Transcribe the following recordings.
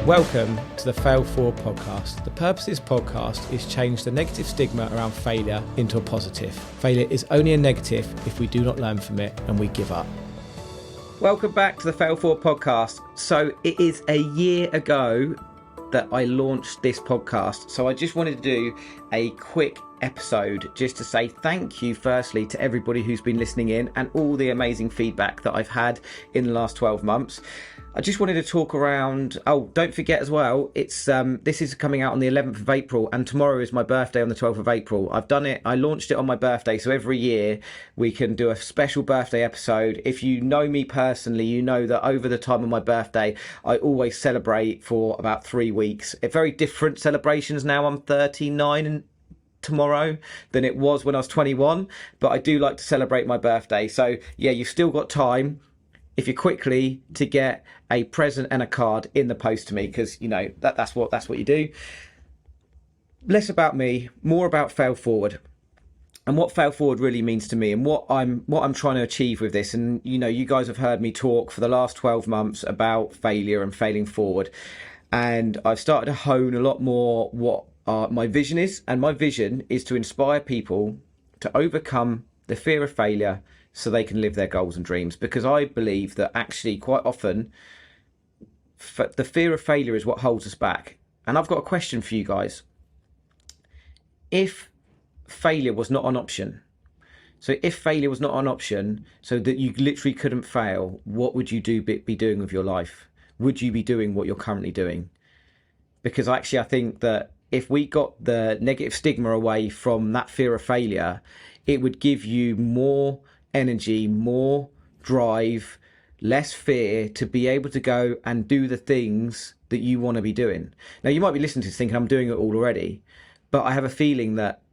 Welcome to the Fail Forward podcast. The purpose of this podcast is change the negative stigma around failure into a positive. Failure is only a negative if we do not learn from it and we give up. Welcome back to the Fail Forward podcast. So it is a year ago that I launched this podcast. So I just wanted to do a quick episode just to say thank you firstly to everybody who's been listening in and all the amazing feedback that I've had in the last 12 months. I just wanted to talk around, don't forget as well, it's this is coming out on the 11th of April and tomorrow is my birthday on the 12th of April. I launched it on my birthday, so every year we can do a special birthday episode. If you know me personally, you know that over the time of my birthday, I always celebrate for about 3 weeks. Very different celebrations now. I'm 39 and tomorrow than it was when I was 21, but I do like to celebrate my birthday. So yeah, you've still got time if you're quickly to get a present and a card in the post to me, because you know that's what you do. Less about me, more about Fail Forward and what Fail Forward really means to me and what I'm trying to achieve with this. And you know, you guys have heard me talk for the last 12 months about failure and failing forward, and I've started to hone a lot more what my vision is, and my vision is to inspire people to overcome the fear of failure so they can live their goals and dreams. Because I believe that actually quite often the fear of failure is what holds us back. And I've got a question for you guys. If failure was not an option, so that you literally couldn't fail, what would you be doing with your life? Would you be doing what you're currently doing? Because actually I think that if we got the negative stigma away from that fear of failure, it would give you more energy, more drive, less fear to be able to go and do the things that you want to be doing. Now, you might be listening to this thinking I'm doing it all already, but I have a feeling that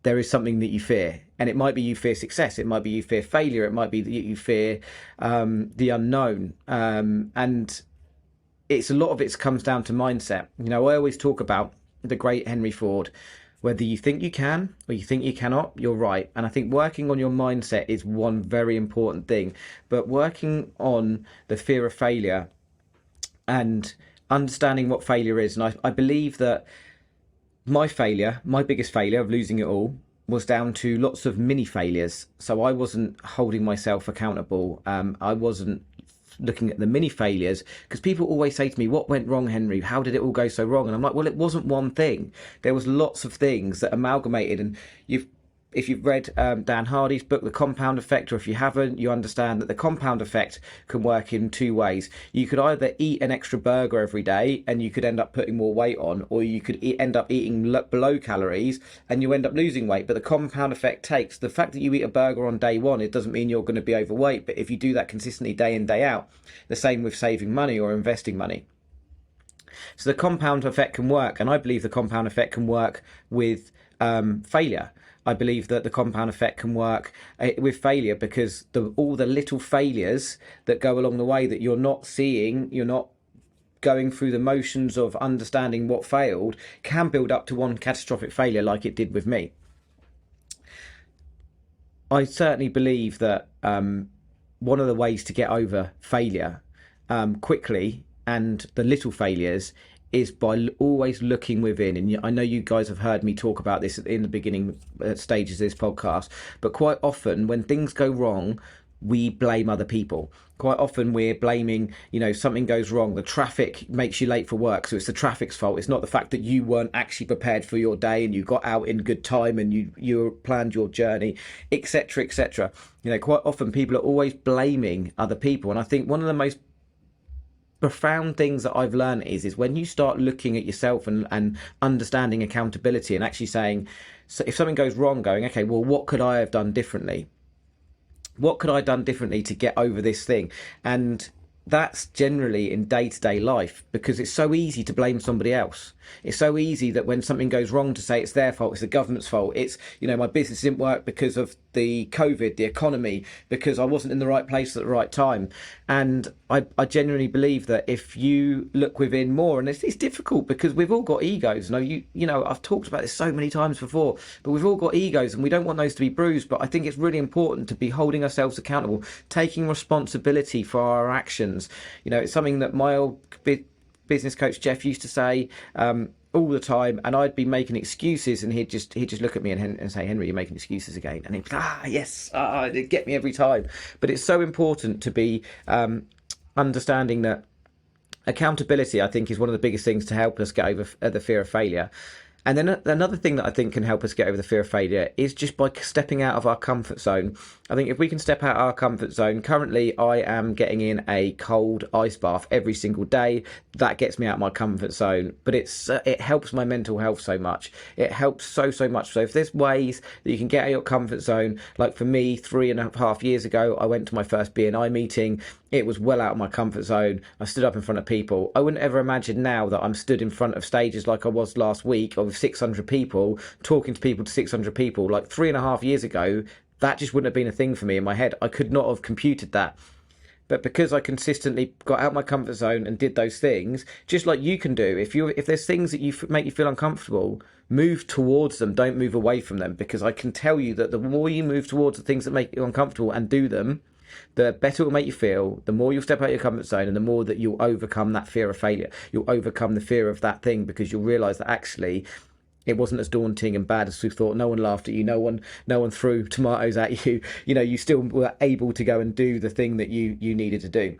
there is something that you fear. And it might be you fear success, it might be you fear failure, it might be that you fear the unknown. And it's a lot of it comes down to mindset. You know, I always talk about the great Henry Ford. Whether you think you can or you think you cannot, you're right. And I think working on your mindset is one very important thing. But working on the fear of failure and understanding what failure is. And I believe that my biggest failure of losing it all, was down to lots of mini failures. So I wasn't holding myself accountable. I wasn't looking at the mini failures, because people always say to me, what went wrong, Henry? How did it all go so wrong? And I'm like, well, it wasn't one thing. There was lots of things that amalgamated. And if you've read Dan Hardy's book, The Compound Effect, or if you haven't, you understand that the compound effect can work in two ways. You could either eat an extra burger every day and you could end up putting more weight on, or you could end up eating below calories and you end up losing weight. But the compound effect takes the fact that you eat a burger on day one, it doesn't mean you're going to be overweight. But if you do that consistently day in, day out, the same with saving money or investing money. So the compound effect can work, and I believe the compound effect can work with failure. I believe that the compound effect can work with failure, because all the little failures that go along the way that you're not seeing, you're not going through the motions of understanding what failed, can build up to one catastrophic failure like it did with me. I certainly believe that one of the ways to get over failure quickly and the little failures is by always looking within. And I know you guys have heard me talk about this in the beginning stages of this podcast, but quite often when things go wrong, we blame other people. Quite often we're blaming, something goes wrong. The traffic makes you late for work, so it's the traffic's fault. It's not the fact that you weren't actually prepared for your day and you got out in good time and you planned your journey, etc., etc. Quite often people are always blaming other people. And I think one of the most profound things that I've learned is when you start looking at yourself and understanding accountability and actually saying, so if something goes wrong, going, okay, well, what could I have done differently? What could I have done differently to get over this thing? And that's generally in day-to-day life, because it's so easy to blame somebody else. It's so easy that when something goes wrong to say it's their fault, it's the government's fault. It's, my business didn't work because of the COVID, the economy, because I wasn't in the right place at the right time. And I genuinely believe that if you look within more, and it's difficult because we've all got egos. I've talked about this so many times before, but we've all got egos and we don't want those to be bruised. But I think it's really important to be holding ourselves accountable, taking responsibility for our actions. It's something that my old business coach Jeff used to say all the time, and I'd be making excuses, and he'd just look at me and say, "Henry, you're making excuses again." And he'd be, yes, it'd get me every time. But it's so important to be understanding that accountability, I think, is one of the biggest things to help us get over the fear of failure. And then another thing that I think can help us get over the fear of failure is just by stepping out of our comfort zone. I think if we can step out of our comfort zone, currently I am getting in a cold ice bath every single day. That gets me out of my comfort zone, but it helps my mental health so much. It helps so much. So if there's ways that you can get out of your comfort zone, like for me, 3.5 years ago, I went to my first BNI meeting. It was well out of my comfort zone. I stood up in front of people. I wouldn't ever imagine now that I'm stood in front of stages like I was last week, or with 600 people, talking to 600 people. Like 3.5 years ago, that just wouldn't have been a thing for me in my head. I could not have computed that. But because I consistently got out my comfort zone and did those things, just like you can do, if there's things that make you feel uncomfortable, move towards them. Don't move away from them, because I can tell you that the more you move towards the things that make you uncomfortable and do them, the better it will make you feel, the more you'll step out of your comfort zone, and the more that you'll overcome that fear of failure. You'll overcome the fear of that thing, because you'll realise that actually it wasn't as daunting and bad as we thought. No one laughed at you. No one threw tomatoes at you. You still were able to go and do the thing that you needed to do.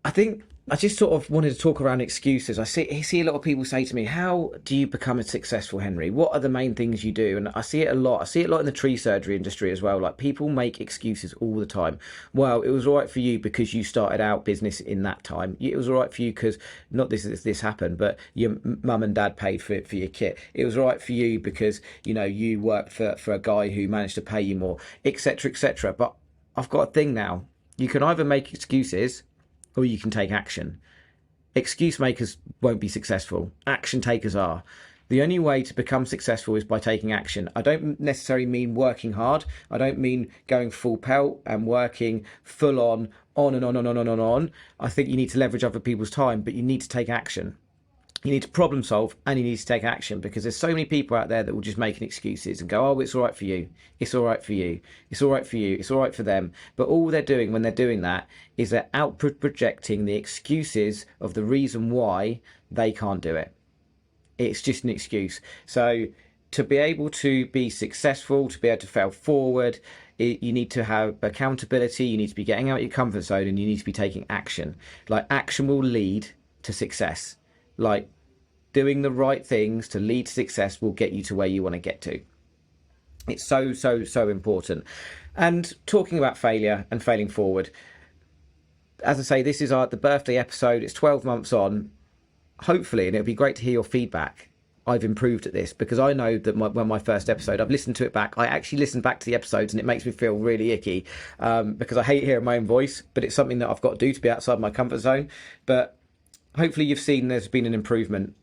I think I just sort of wanted to talk around excuses. I see a lot of people say to me, "How do you become a successful Henry? What are the main things you do?" And I see it a lot. I see it a lot in the tree surgery industry as well. Like, people make excuses all the time. Well, it was all right for you because you started out business in that time. It was all right for you because not this happened, but your mum and dad paid for your kit. It was all right for you because you worked for a guy who managed to pay you more, etc., etc. But I've got a thing now. You can either make excuses, or you can take action. Excuse makers won't be successful. Action takers are. The only way to become successful is by taking action. I don't necessarily mean working hard. I don't mean going full pelt and working full on and on. I think you need to leverage other people's time, but you need to take action. You need to problem solve, and you need to take action, because there's so many people out there that will just make excuses and go, "Oh, it's all right for you. It's all right for you. It's all right for you. It's all right for them." But all they're doing when they're doing that is they're out projecting the excuses of the reason why they can't do it. It's just an excuse. So to be able to be successful, to be able to fail forward, you need to have accountability. You need to be getting out of your comfort zone, and you need to be taking action. Like, action will lead to success. Like, doing the right things to lead to success will get you to where you want to get to. It's so important. And talking about failure and failing forward, as I say, this is the birthday episode. It's 12 months on. Hopefully, and it'll be great to hear your feedback, I've improved at this, because I know that when my first episode, I've listened to it back. I actually listened back to the episodes, and it makes me feel really icky, because I hate hearing my own voice, but it's something that I've got to do to be outside my comfort zone. But hopefully you've seen there's been an improvement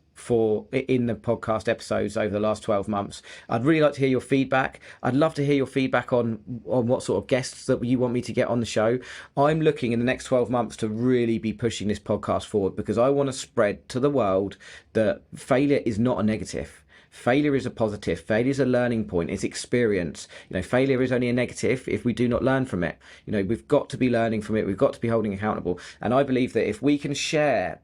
in the podcast episodes over the last 12 months. I'd really like to hear your feedback. I'd love to hear your feedback on what sort of guests that you want me to get on the show. I'm looking in the next 12 months to really be pushing this podcast forward, because I want to spread to the world that failure is not a negative. Failure is a positive. Failure is a learning point. It's experience. Failure is only a negative if we do not learn from it. We've got to be learning from it. We've got to be holding accountable. And I believe that if we can share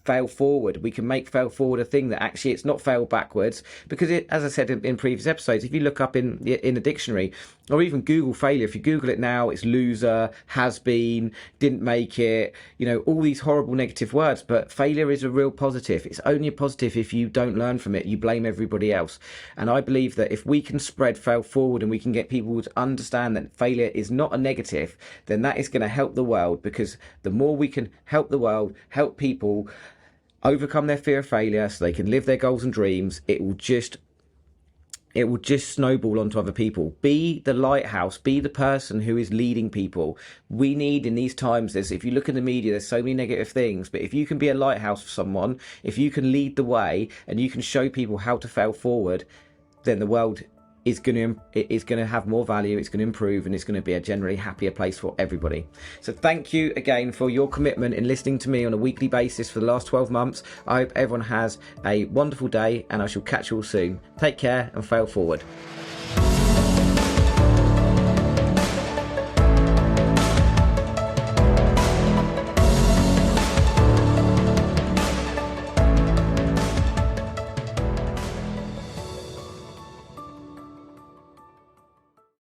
fail forward, we can make fail forward a thing that actually it's not fail backwards, because as I said in previous episodes, if you look up in the dictionary, or even Google failure, if you Google it now, it's loser, has been, didn't make it, all these horrible negative words. But failure is a real positive. It's only a positive if you don't learn from it. You blame everybody else. And I believe that if we can spread fail forward, and we can get people to understand that failure is not a negative, then that is going to help the world, because the more we can help the world, help people overcome their fear of failure so they can live their goals and dreams, it will just snowball onto other people. Be the lighthouse, be the person who is leading people. We need, in these times, if you look in the media, there's so many negative things, but if you can be a lighthouse for someone, if you can lead the way and you can show people how to fail forward, then the world is going to have more value, it's going to improve, and it's going to be a generally happier place for everybody. So thank you again for your commitment in listening to me on a weekly basis for the last 12 months. I hope everyone has a wonderful day, and I shall catch you all soon. Take care and fail forward.